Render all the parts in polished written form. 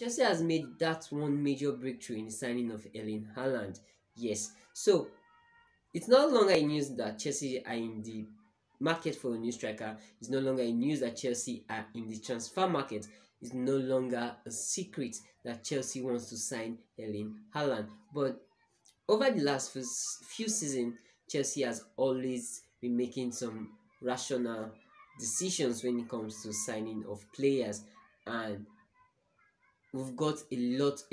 Chelsea has made that one major breakthrough in the signing of Haaland. Yes, so it's no longer a news that Chelsea are in the market for a new striker. It's no longer a news that Chelsea are in the transfer market. It's no longer a secret that Chelsea wants to sign Haaland. But over the last few seasons, Chelsea has always been making some rational decisions when it comes to signing of players, and we've got a lot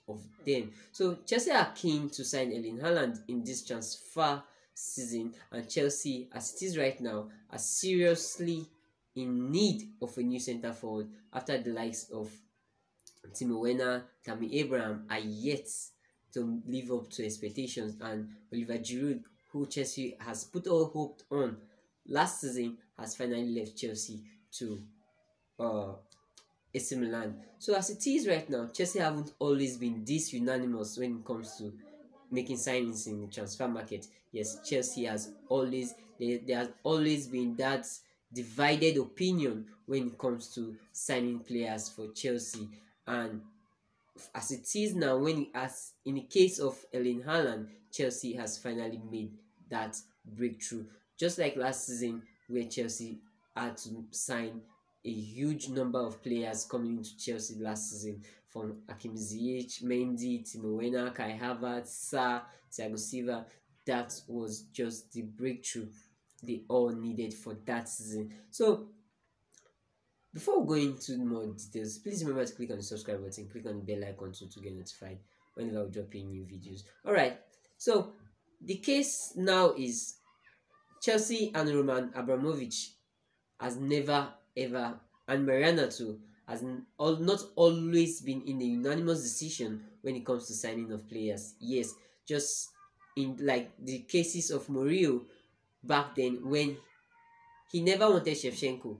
of them. So Chelsea are keen to sign Haaland in this transfer season, and Chelsea, as it is right now, are seriously in need of a new centre forward after the likes of Timo Werner, Tammy Abraham are yet to live up to expectations, and Oliver Giroud, who Chelsea has put all hope on last season, has finally left Chelsea to AC Milan. So as it is right now, Chelsea haven't always been this unanimous when it comes to making signings in the transfer market. Yes, Chelsea has always there has always been that divided opinion when it comes to signing players for Chelsea. And as it is now, as in the case of Haaland, Chelsea has finally made that breakthrough. Just like last season, where Chelsea had to sign a huge number of players coming into Chelsea last season, from Hakim Ziyech, Mendy, Timo Werner, Kai Havertz, Sa, Thiago Silva. That was just the breakthrough they all needed for that season. So before we go into more details, please remember to click on the subscribe button, click on the bell icon to get notified whenever we drop in new videos. Alright, so the case now is Chelsea and Roman Abrahmovic has never ever, and Marina too, has not always been in a unanimous decision when it comes to signing of players. Yes, just in like the cases of Mourinho back then, when he never wanted Shevchenko,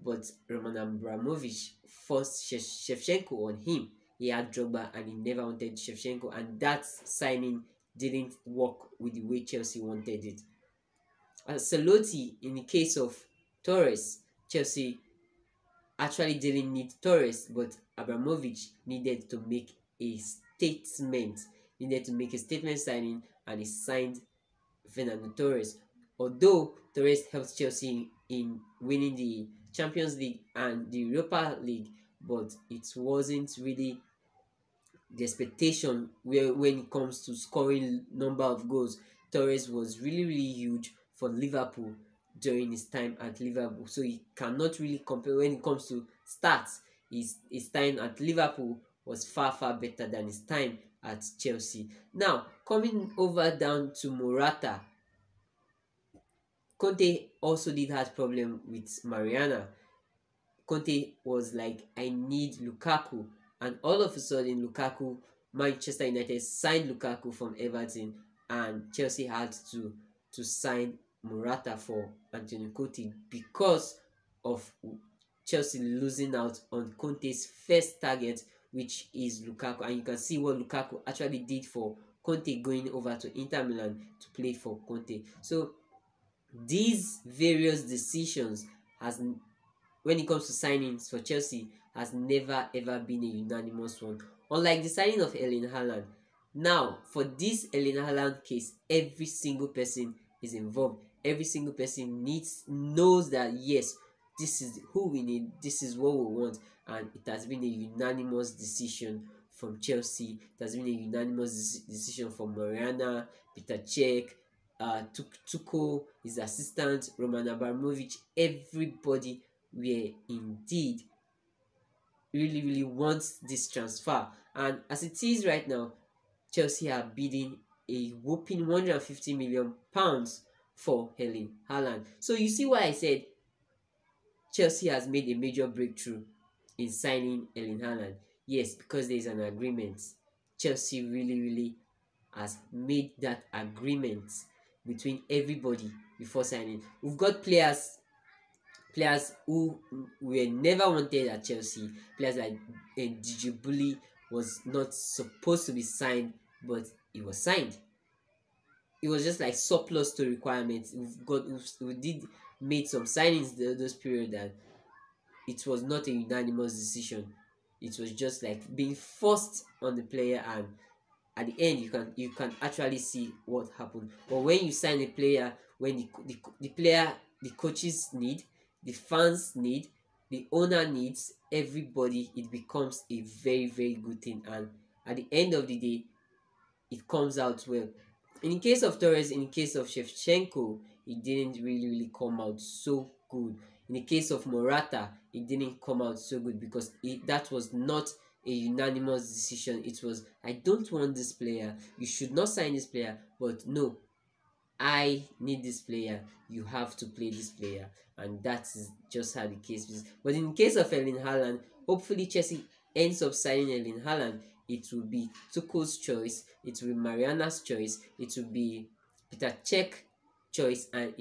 but Roman Abramovich forced Shevchenko on him. He had Drogba and he never wanted Shevchenko, and that signing didn't work with the way Chelsea wanted it. Saloti, in the case of Torres, Chelsea actually didn't need Torres, but Abramovich needed to make a statement. Needed to make a statement signing, and he signed Fernando Torres. Although Torres helped Chelsea in winning the Champions League and the Europa League, but it wasn't really the expectation when it comes to scoring number of goals. Torres was really huge for Liverpool during his time at Liverpool, so he cannot really compare when it comes to stats. His time at Liverpool was far better than his time at Chelsea. Now coming over down to Morata, Conte also did have problem with Marina. Conte was like, I need Lukaku, and all of a sudden Manchester United signed Lukaku from Everton, and Chelsea had to sign Morata for Antonio Conte because of Chelsea losing out on Conte's first target, which is Lukaku. And you can see what Lukaku actually did for Conte going over to Inter Milan to play for Conte. So these various decisions, when it comes to signings for Chelsea, has never ever been a unanimous one. Unlike the signing of Haaland. Now, for this Haaland case, every single person is involved. Every single person knows that yes, this is who we need, this is what we want, and it has been a unanimous decision from Chelsea. It has been a unanimous decision from Marina, Peter Cech, Tuchel, his assistant, Roman Abramovich. Everybody were indeed really wants this transfer, and as it is right now, Chelsea are bidding a whopping £150 million for Haaland. So you see why I said Chelsea has made a major breakthrough in signing Haaland. Yes, because there is an agreement. Chelsea really has made that agreement between everybody before signing. We've got players who were never wanted at Chelsea. Players like Djibouti was not supposed to be signed, but it was signed. It was just like surplus to requirements. We did made some signings those period that it was not a unanimous decision. It was just like being forced on the player, and at the end you can actually see what happened. But when you sign a player, when the player, the coaches need, the fans need, the owner needs, everybody, it becomes a very very good thing, and at the end of the day it comes out well. In the case of Torres, in the case of Shevchenko, it didn't really come out so good. In the case of Morata, it didn't come out so good because that was not a unanimous decision. It was, I don't want this player, you should not sign this player, but no, I need this player, you have to play this player, and that is just how the case is. But in the case of Erling Haaland, hopefully Chelsea ends up signing Erling Haaland. It will be Tuchel's choice, it will be Mariana's choice, it will be Peter Cech choice, and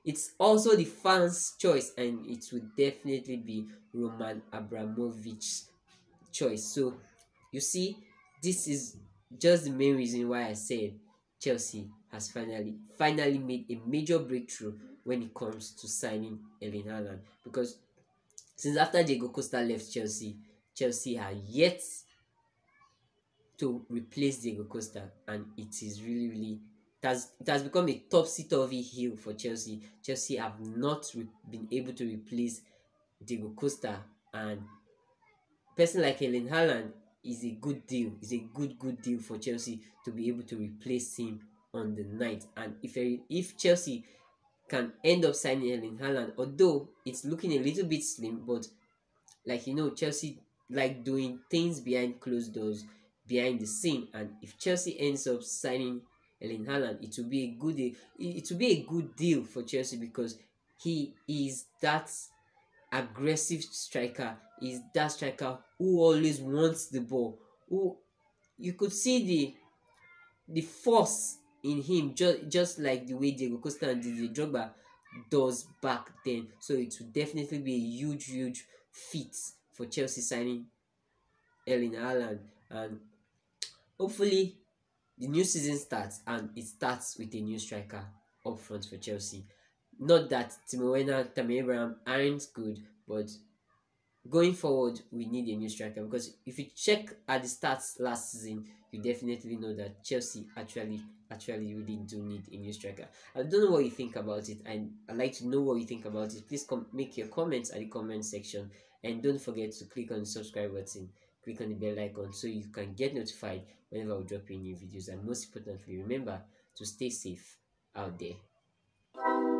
it's also the fans' choice, and it will definitely be Roman Abramovic's choice. So you see, this is just the main reason why I said Chelsea has finally made a major breakthrough when it comes to signing Erling Haaland, because since after Diego Costa left Chelsea, Chelsea are yet to replace Diego Costa, and it is really it has become a topsy-turvy hill for Chelsea. Chelsea have not been able to replace Diego Costa, and a person like Erling Haaland is a good deal. Is a good deal for Chelsea to be able to replace him on the night. And if Chelsea can end up signing Erling Haaland, although it's looking a little bit slim, but like Chelsea like doing things behind closed doors, behind the scene, and if Chelsea ends up signing Erling Haaland, it will be a good deal for Chelsea, because he is that aggressive striker, is that striker who always wants the ball, who you could see the force in him, just like the way Diego Costa and Didier Drogba does back then. So it will definitely be a huge feat for Chelsea signing Erling Haaland, and hopefully the new season starts, and it starts with a new striker up front for Chelsea. Not that Timo Werner, Tammy Abraham aren't good, but going forward we need a new striker, because if you check at the stats last season, you definitely know that Chelsea actually really do need a new striker. I don't know what you think about it, and I'd like to know what you think about it. Please make your comments at the comment section, and don't forget to click on the subscribe button, click on the bell icon, so you can get notified whenever I drop in new videos. And most importantly, remember to stay safe out there.